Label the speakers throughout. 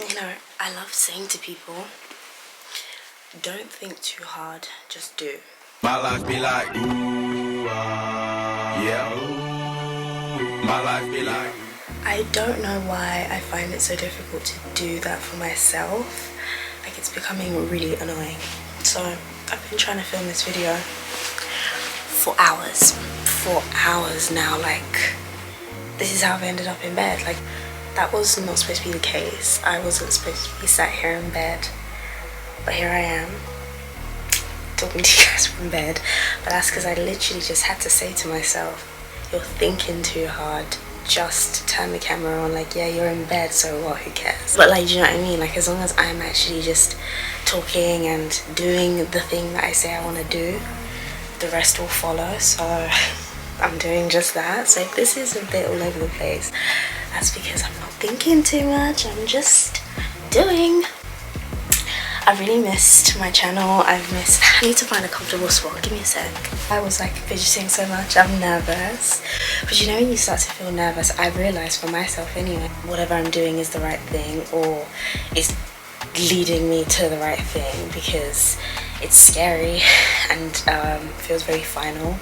Speaker 1: You know, I love saying to people, don't think too hard, just do.
Speaker 2: My life be like, ooh, yeah, ooh. My life be like.
Speaker 1: I don't know why I find it so difficult to do that for myself. Like, it's becoming really annoying. So I've been trying to film this video for hours now. Like, this is how I've ended up in bed. Like, that was not supposed to be the case. I wasn't supposed to be sat here in bed, but here I am talking to you guys from bed. But that's because I literally just had to say to myself, you're thinking too hard, just turn the camera on. Like, yeah, you're in bed, so what, who cares? But like, do you know what I mean? Like, as long as I'm actually just talking and doing the thing that I say I want to do, the rest will follow. So I'm doing just that. So if this is a bit all over the place, that's because I'm not thinking too much, I'm just doing. I really missed my channel. I need to find a comfortable spot. Give me a sec. I was like fidgeting so much, I'm nervous. But you know, when you start to feel nervous, I realized for myself anyway, whatever I'm doing is the right thing, or is leading me to the right thing, because it's scary and feels very final.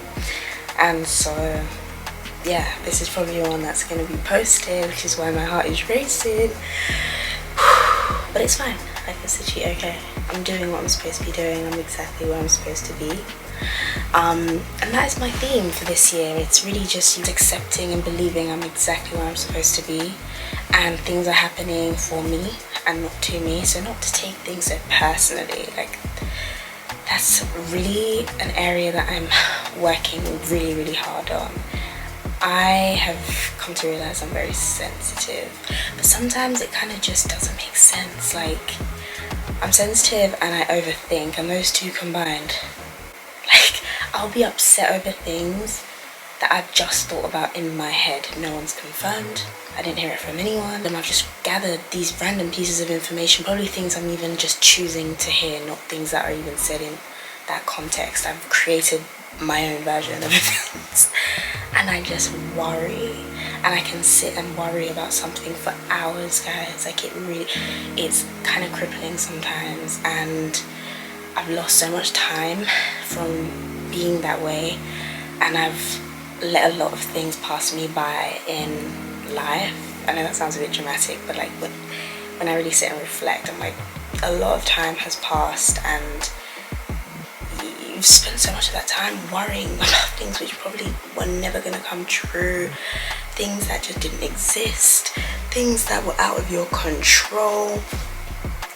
Speaker 1: And so yeah, this is probably one that's going to be posted, which is why my heart is racing. But it's fine. Like, it's literally okay. I'm doing what I'm supposed to be doing. I'm exactly where I'm supposed to be. And that is my theme for this year. It's really just accepting and believing I'm exactly where I'm supposed to be, and things are happening for me and not to me. So not to take things so personally. Like, that's really an area that I'm working really, really hard on. I have come to realize I'm very sensitive, but sometimes it kind of just doesn't make sense. Like, I'm sensitive and I overthink, and those two combined, like, I'll be upset over things that I've just thought about in my head. No one's confirmed, I didn't hear it from anyone, and I've just gathered these random pieces of information, probably things I'm even just choosing to hear, not things that are even said in that context. I've created my own version of things, and I just worry, and I can sit and worry about something for hours, guys. Like, it's kind of crippling sometimes, and I've lost so much time from being that way, and I've let a lot of things pass me by in life. I know that sounds a bit dramatic, but like, when I really sit and reflect, I'm like, a lot of time has passed, and you've spent so much of that time worrying about things which probably were never going to come true, things that just didn't exist, things that were out of your control.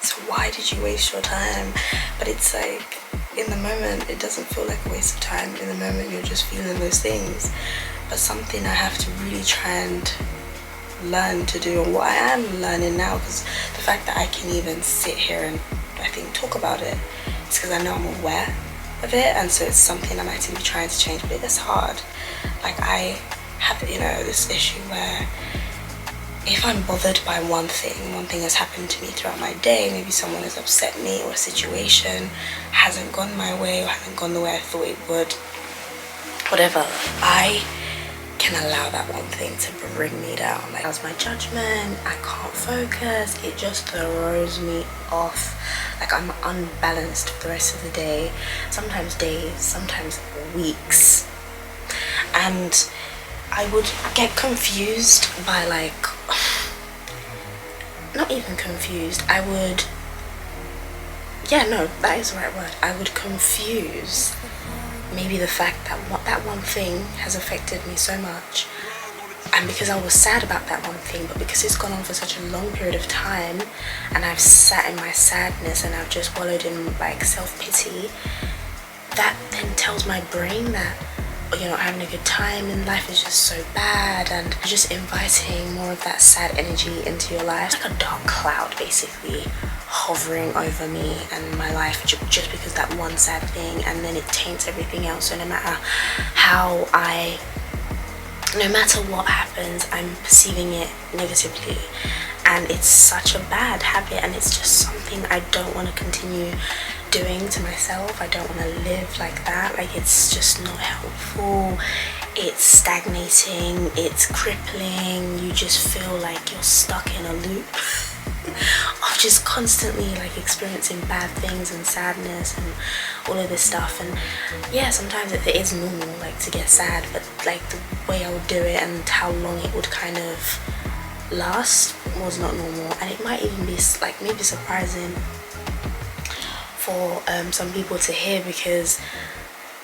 Speaker 1: So why did you waste your time? But it's like, in the moment, it doesn't feel like a waste of time. In the moment, you're just feeling those things. But something I have to really try and learn to do, and what I am learning now, because the fact that I can even sit here and I think talk about it, it's because I know I'm aware of it, and so it's something I'm actively trying to change. But it's hard. Like, I have, you know, this issue where if I'm bothered by one thing has happened to me throughout my day, maybe someone has upset me, or a situation hasn't gone my way, or hasn't gone the way I thought it would, whatever, I can allow that one thing to bring me down. Like, that's my judgment, I can't focus, it just throws me off. Like, I'm unbalanced for the rest of the day, sometimes days, sometimes weeks. And I would get confused by, like, not even confused, I would, yeah, no, that is the right word. I would confuse maybe the fact that that one thing has affected me so much, and because I was sad about that one thing, but because it's gone on for such a long period of time, and I've sat in my sadness and I've just wallowed in, like, self-pity, that then tells my brain that you're not having a good time and life is just so bad, and you're just inviting more of that sad energy into your life. It's like a dark cloud basically hovering over me and my life, just because that one sad thing, and then it taints everything else. So no matter what happens, I'm perceiving it negatively, and it's such a bad habit, and it's just something I don't want to continue doing to myself. I don't want to live like that. Like, it's just not helpful, it's stagnating, it's crippling. You just feel like you're stuck in a loop just constantly like experiencing bad things and sadness and all of this stuff. And yeah, sometimes it is normal like to get sad, but like the way I would do it and how long it would kind of last was not normal. And it might even be like maybe surprising for some people to hear, because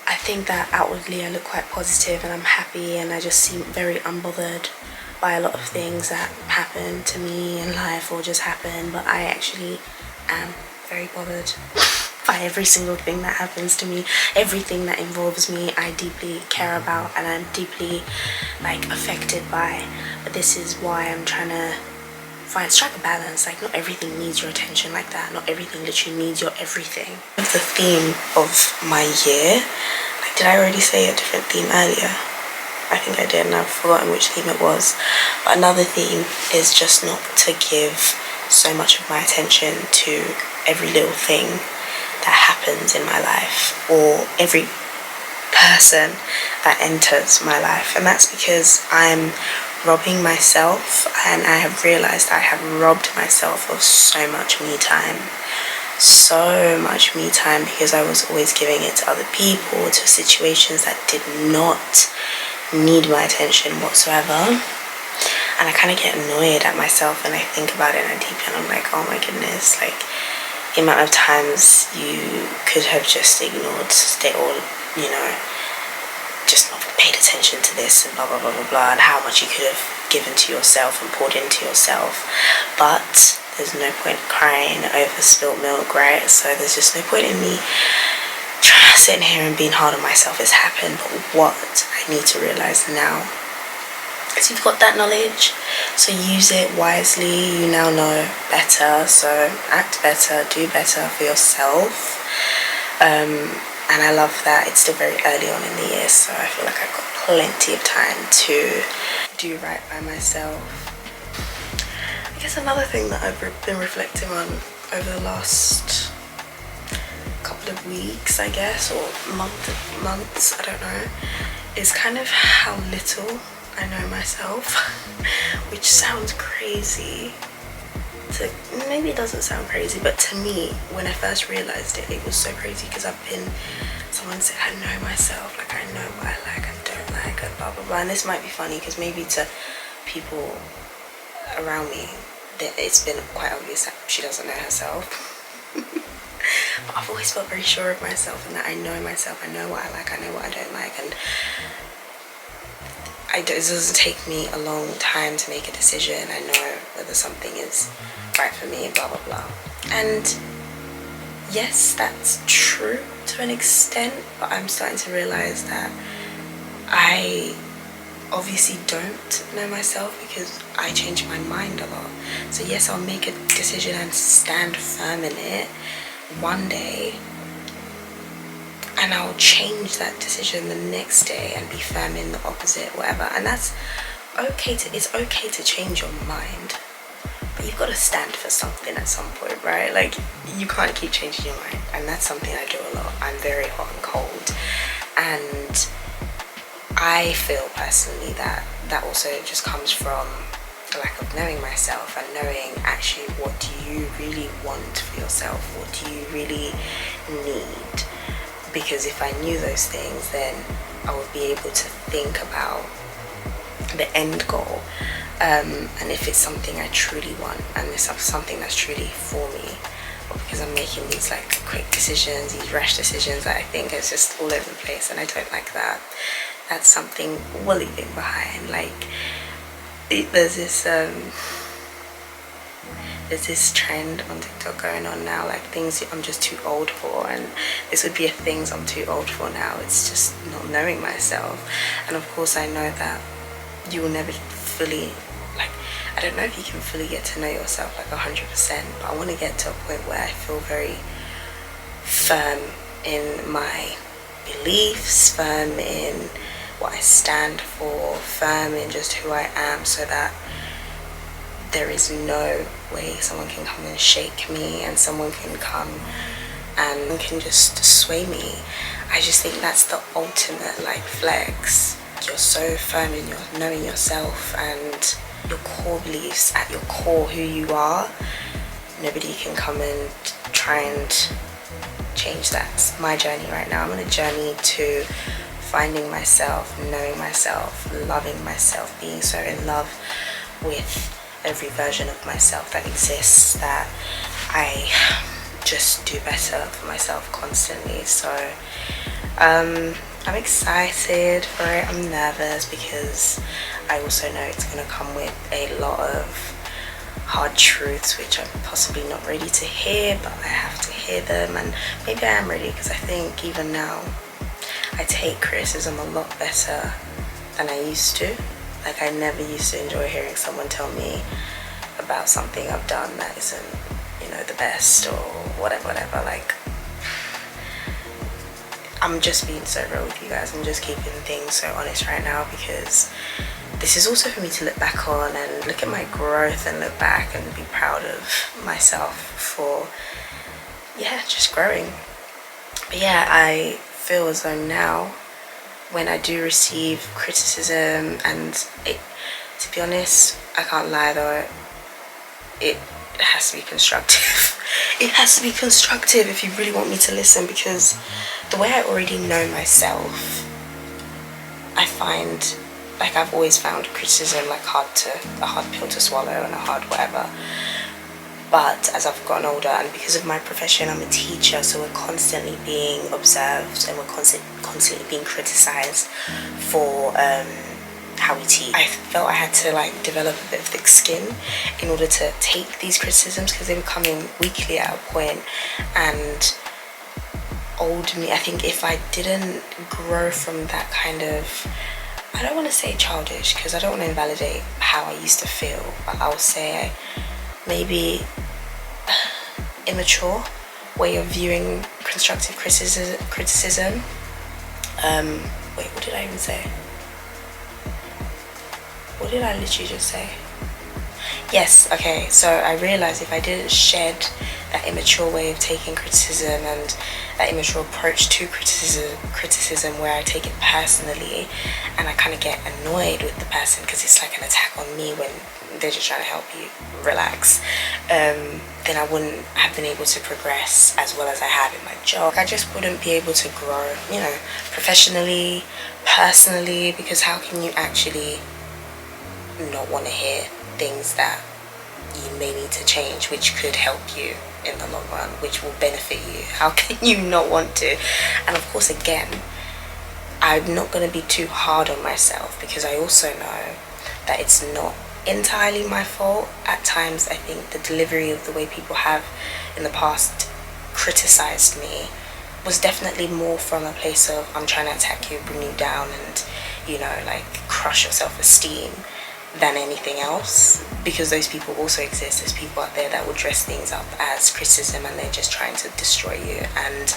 Speaker 1: I think that outwardly I look quite positive and I'm happy and I just seem very unbothered by a lot of things that happen to me in life or just happen, but I actually am very bothered by every single thing that happens to me. Everything that involves me I deeply care about and I'm deeply like affected by. But this is why I'm trying to strike a balance. Like, not everything needs your attention like that. Not everything literally needs your everything. The theme of my year, like, did I already say a different theme earlier? I think I did and I've forgotten which theme it was. But another theme is just not to give so much of my attention to every little thing that happens in my life or every person that enters my life. And that's because I'm robbing myself, and I have realized I have robbed myself of so much me time. So much me time, because I was always giving it to other people, to situations that did not need my attention whatsoever. And I kind of get annoyed at myself and I think about it and I deep and I'm like, oh my goodness, like the amount of times you could have just ignored it all, you know, just not paid attention to this and blah blah blah blah blah, and how much you could have given to yourself and poured into yourself. But there's no point crying over spilt milk, right? So there's just no point in me sitting here and being hard on myself. It's happened. But what I need to realize now is you've got that knowledge, so use it wisely. You now know better, so act better, do better for yourself. And I love that it's still very early on in the year, so I feel like I've got plenty of time to do right by myself. I guess another thing that I've been reflecting on over the last couple of weeks, I guess, or months, I don't know, is kind of how little I know myself, which sounds crazy. Maybe it doesn't sound crazy, but to me, when I first realized it, it was so crazy, because someone said I know myself, like I know what I like and don't like and blah blah blah. And this might be funny because maybe to people around me it's been quite obvious that she doesn't know herself. But I've always felt very sure of myself and that I know myself. I know what I like, I know what I don't like, and it doesn't take me a long time to make a decision. I know whether something is right for me, blah blah blah. And yes, that's true to an extent, but I'm starting to realize that I obviously don't know myself because I change my mind a lot. So yes, I'll make a decision and stand firm in it one day, and I'll change that decision the next day and be firm in the opposite, whatever. And that's okay. It's okay to change your mind, but you've got to stand for something at some point, right? Like, you can't keep changing your mind, and that's something I do a lot. I'm very hot and cold, and I feel personally that also just comes from a lack of knowing myself and knowing actually what do you really want for yourself, what do you really need. Because if I knew those things, then I would be able to think about the end goal, and if it's something I truly want and it's something that's truly for me, or because I'm making these like quick decisions, these rash decisions that I think is just all over the place, and I don't like that. That's something we're leaving behind. Like, there's this trend on TikTok going on now, like things I'm just too old for, and this would be a things I'm too old for now. It's just not knowing myself. And of course I know that you will never fully, like, I don't know if you can fully get to know yourself like 100%, but I want to get to a point where I feel very firm in my beliefs, firm in what I stand for, firm in just who I am, so that there is no way someone can come and shake me and someone can come and can just sway me. I just think that's the ultimate like flex. You're so firm in your knowing yourself and your core beliefs, at your core who you are. nobody can come and try and change that. It's my journey right now. I'm on a journey to finding myself, knowing myself, loving myself, being so in love with every version of myself that exists, that I just do better for myself constantly. So I'm excited for it. I'm nervous because I also know it's going to come with a lot of hard truths which I'm possibly not ready to hear, but I have to hear them, and maybe I am ready, because I think even now I take criticism a lot better than I used to. Like, I never used to enjoy hearing someone tell me about something I've done that isn't, you know, the best or whatever. Like, I'm just being so real with you guys. I'm just keeping things so honest right now, because this is also for me to look back on and look at my growth and look back and be proud of myself for, yeah, just growing. But yeah, I feel as though now when I do receive criticism, and to be honest, I can't lie though, it has to be constructive. It has to be constructive if you really want me to listen, because the way I already know myself, I find, like, I've always found criticism like a hard pill to swallow and a hard whatever. But as I've gotten older, and because of my profession, I'm a teacher, so we're constantly being observed and we're constantly being criticized for how we teach. I felt I had to like develop a bit of thick skin in order to take these criticisms, because they were coming weekly at a point. And old me, I think if I didn't grow from that kind of, I don't want to say childish, because I don't want to invalidate how I used to feel, but I'll say maybe immature way of viewing constructive criticism. Wait, what did I even say? What did I literally just say? Yes, okay, so I realized if I didn't shed that immature way of taking criticism and that immature approach to criticism where I take it personally and I kind of get annoyed with the person because it's like an attack on me when they're just trying to help you relax, then I wouldn't have been able to progress as well as I have in my job. I just wouldn't be able to grow, you know, professionally, personally, because how can you actually not want to hear things that you may need to change, which could help you in the long run, which will benefit you? How can you not want to? And of course, again, I'm not going to be too hard on myself, because I also know that it's not entirely my fault. At times I think the delivery of the way people have in the past criticized me was definitely more from a place of I'm trying to attack you, bring you down, and, you know, like crush your self-esteem, than anything else, because those people also exist. There's people out there that will dress things up as criticism and they're just trying to destroy you. And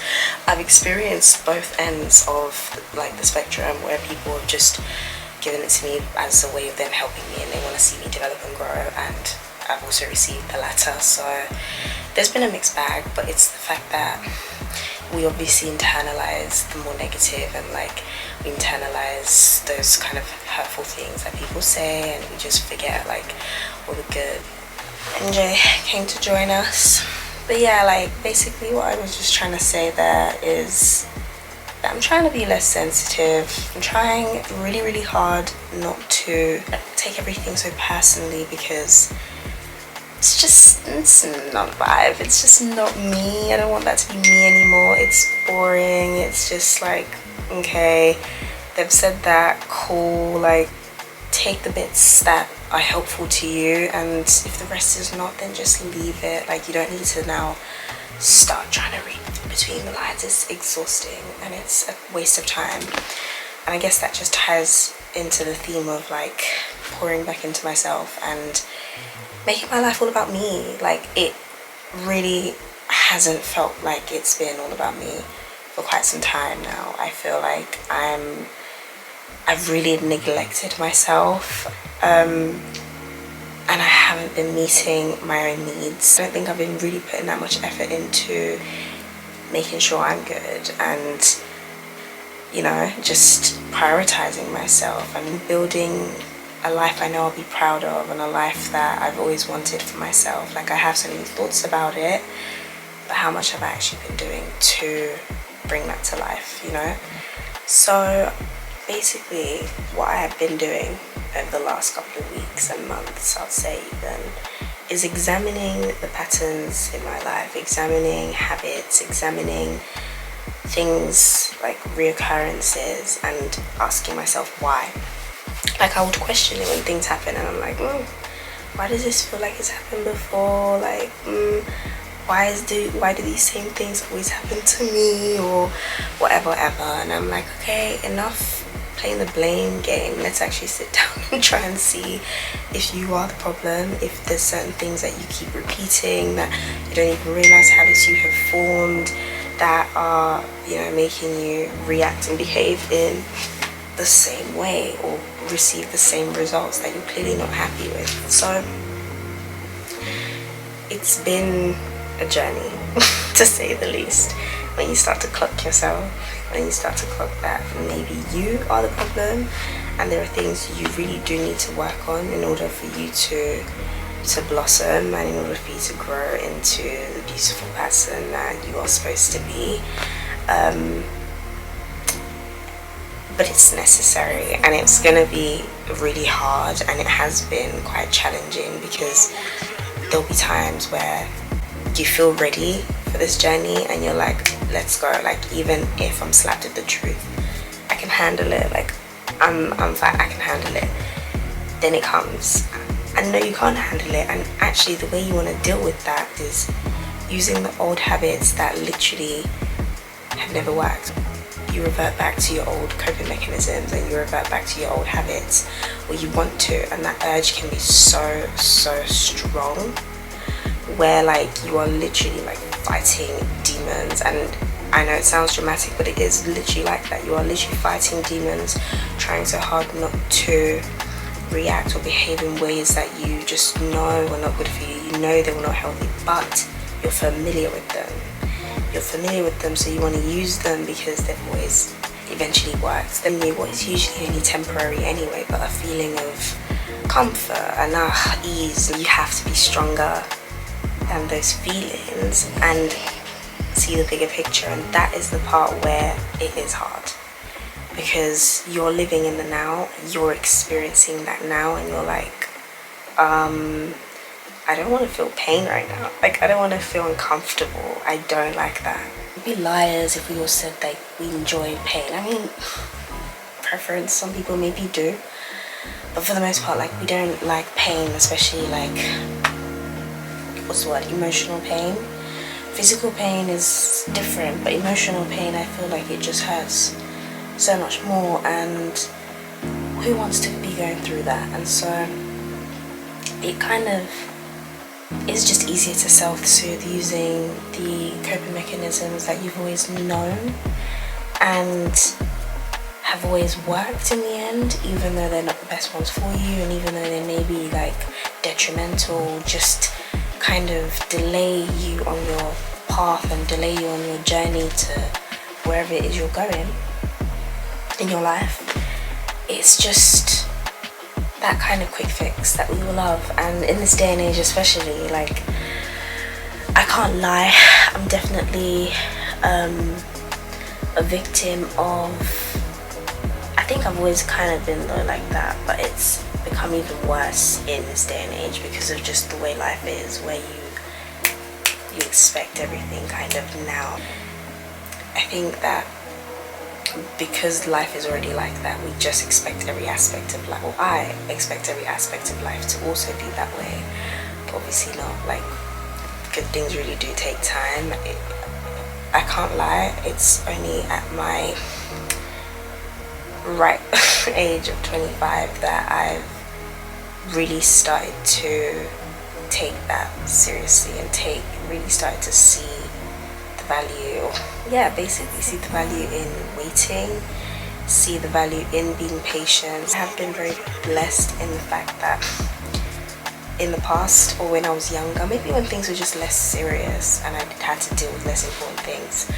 Speaker 1: I've experienced both ends of like the spectrum, where people have just given it to me as a way of them helping me and they want to see me develop and grow, and I've also received the latter. So there's been a mixed bag, but it's the fact that we obviously internalize the more negative, and like we internalize those kind of hurtful things that people say, and we just forget like all the good. NJ came to join us. But yeah, like basically what I was just trying to say there is that I'm trying to be less sensitive. I'm trying really, really hard not to take everything so personally, because it's not a vibe. It's just not me. I don't want that to be me anymore. It's boring. It's just like, okay, they've said that, cool, like take the bits that are helpful to you, and if the rest is not, then just leave it. Like, you don't need to now start trying to read between the lines. It's exhausting and it's a waste of time. And I guess that just ties into the theme of like pouring back into myself and making my life all about me. Like, it really hasn't felt like it's been all about me for quite some time now. I feel like I've really neglected myself, and I haven't been meeting my own needs. I don't think I've been really putting that much effort into making sure I'm good and, you know, just prioritizing myself and building a life I know I'll be proud of, and a life that I've always wanted for myself. Like, I have so many thoughts about it, but how much have I actually been doing to bring that to life, you know? So basically what I have been doing over the last couple of weeks and months, I'll say even, is examining the patterns in my life, examining habits, examining things like reoccurrences, and asking myself why. Like, I would question it when things happen and I'm like, why does this feel like it's happened before? Like, why do these same things always happen to me, or whatever. And I'm like, okay, enough playing the blame game. Let's actually sit down and try and see if you are the problem, if there's certain things that you keep repeating that you don't even realize, habits you have formed that are, you know, making you react and behave in the same way or receive the same results that you're clearly not happy with. So it's been a journey to say the least, when you start to clock yourself, when you start to clock that maybe you are the problem and there are things you really do need to work on in order for you to blossom, and in order for you to grow into the beautiful person that you are supposed to be. But it's necessary, and it's gonna be really hard, and it has been quite challenging, because there'll be times where you feel ready for this journey and you're like, let's go. Like, even if I'm slapped with the truth, I can handle it. Like, I'm fine, I can handle it. Then it comes and no, you can't handle it. And actually the way you want to deal with that is using the old habits that literally have never worked. You revert back to your old coping mechanisms, and you revert back to your old habits, or you want to, and that urge can be so strong, where like you are literally like fighting demons. And I know it sounds dramatic, but it is literally like that. You are literally fighting demons, trying so hard not to react or behave in ways that you just know are not good for you. You know they were not healthy, but you're familiar with them. You're familiar with them, so you want to use them because they've always eventually worked. Then what is usually only temporary anyway, but a feeling of comfort and ease. You have to be stronger than those feelings and see the bigger picture, and that is the part where it is hard, because you're living in the now, you're experiencing that now, and you're like, I don't want to feel pain right now. Like, I don't want to feel uncomfortable. I don't like that. We'd be liars if we all said that we enjoy pain. I mean, preference, some people maybe do, but for the most part, like, we don't like pain, especially like, what's the word, emotional pain. Physical pain is different, but emotional pain, I feel like it just hurts so much more, and who wants to be going through that? And so it kind of is just easier to self-soothe using the coping mechanisms that you've always known and have always worked in the end, even though they're not the best ones for you, and even though they may be like detrimental, just kind of delay you on your path and delay you on your journey to wherever it is you're going in your life. It's just that kind of quick fix that we all love, and in this day and age especially, like, I can't lie, I'm definitely a victim of, I think I've always kind of been though like that, but it's become even worse in this day and age because of just the way life is, where you expect everything kind of now. I think that because life is already like that, we just expect every aspect of life, or I expect every aspect of life to also be that way, but obviously not. Like, good things really do take time. I can't lie, it's only at my right age of 25 that I've really started to take that seriously and really started to see the value, basically see the value in waiting, see the value in being patient. I have been very blessed in the fact that in the past, or when I was younger, maybe when things were just less serious and I had to deal with less important things,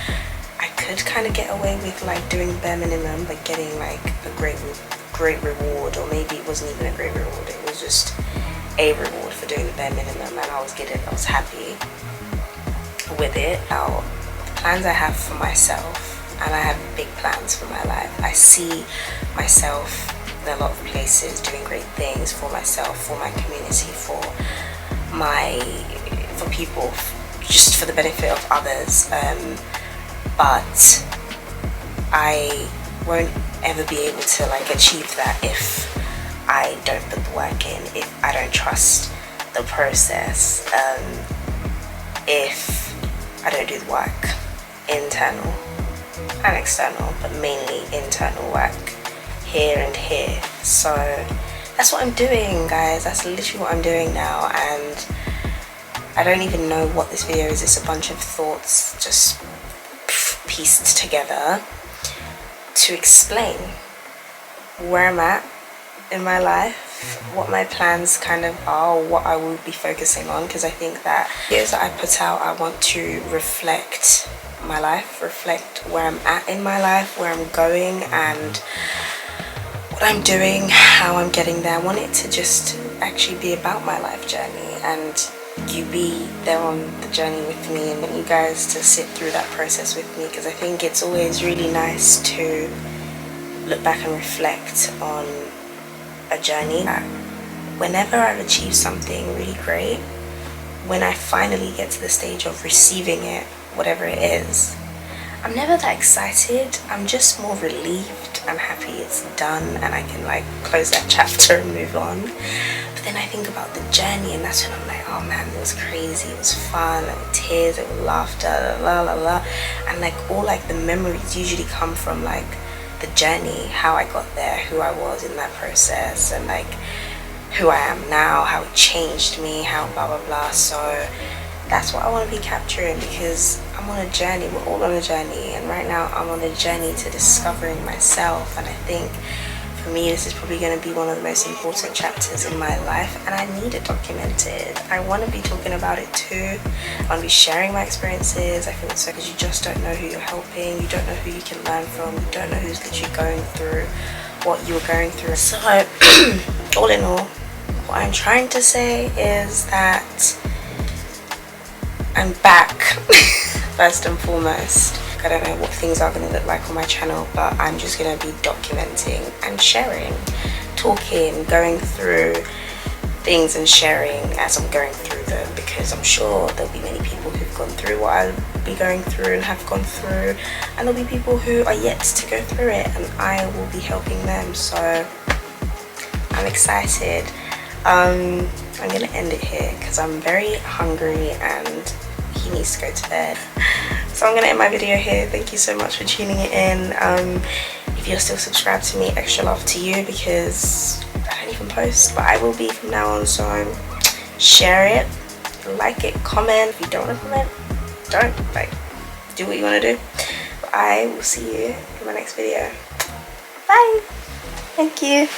Speaker 1: I could kind of get away with like doing bare minimum, but getting like a great great reward, or maybe it wasn't even a great reward, it was just a reward for doing the bare minimum, and I was happy with it. Now, the plans I have for myself, and I have big plans for my life. I see myself in a lot of places doing great things for myself, for my community, for people, just for the benefit of others, but I won't ever be able to like achieve that if I don't put the work in, if I don't trust the process, if I don't do the work, internal and external, but mainly internal work here and here. So that's what I'm doing, guys. That's literally what I'm doing now, and I don't even know what this video is. It's a bunch of thoughts just pieced together to explain where I'm at in my life, what my plans kind of are, what I will be focusing on, because I think that videos that I put out, I want to reflect my life, reflect where I'm at in my life, where I'm going, and what I'm doing, how I'm getting there. I want it to just actually be about my life journey, and you be there on the journey with me, and want you guys to sit through that process with me, because I think it's always really nice to look back and reflect on a journey. Whenever I've achieved something really great, when I finally get to the stage of receiving it, whatever it is, I'm never that excited. I'm just more relieved and happy it's done, and I can like close that chapter and move on. But then I think about the journey, and that's when I'm like, oh man, it was crazy, it was fun, there were tears, there were laughter, la la la, and like all like the memories usually come from like the journey, how I got there, who I was in that process, and like who I am now, how it changed me, how blah blah blah. So that's what I want to be capturing, because I'm on a journey, we're all on a journey, and right now I'm on a journey to discovering myself. And I think for me this is probably going to be one of the most important chapters in my life, and I need it documented. I want to be talking about it too. I want to be sharing my experiences. I think so, because you just don't know who you're helping, you don't know who you can learn from, you don't know who's literally going through what you were going through. So all in all, what I'm trying to say is that I'm back first and foremost. I don't know what things are going to look like on my channel, but I'm just going to be documenting and sharing, talking, going through things and sharing as I'm going through them, because I'm sure there'll be many people who've gone through what I'll be going through and have gone through, and there'll be people who are yet to go through it, and I will be helping them. So I'm excited. I'm going to end it here because I'm very hungry and he needs to go to bed. So I'm going to end my video here. Thank you so much for tuning in. If you're still subscribed to me, extra love to you, because I don't even post, but I will be from now on. So share it, like it, comment. If you don't want to comment, don't. Like, do what you want to do. But I will see you in my next video. Bye. Thank you.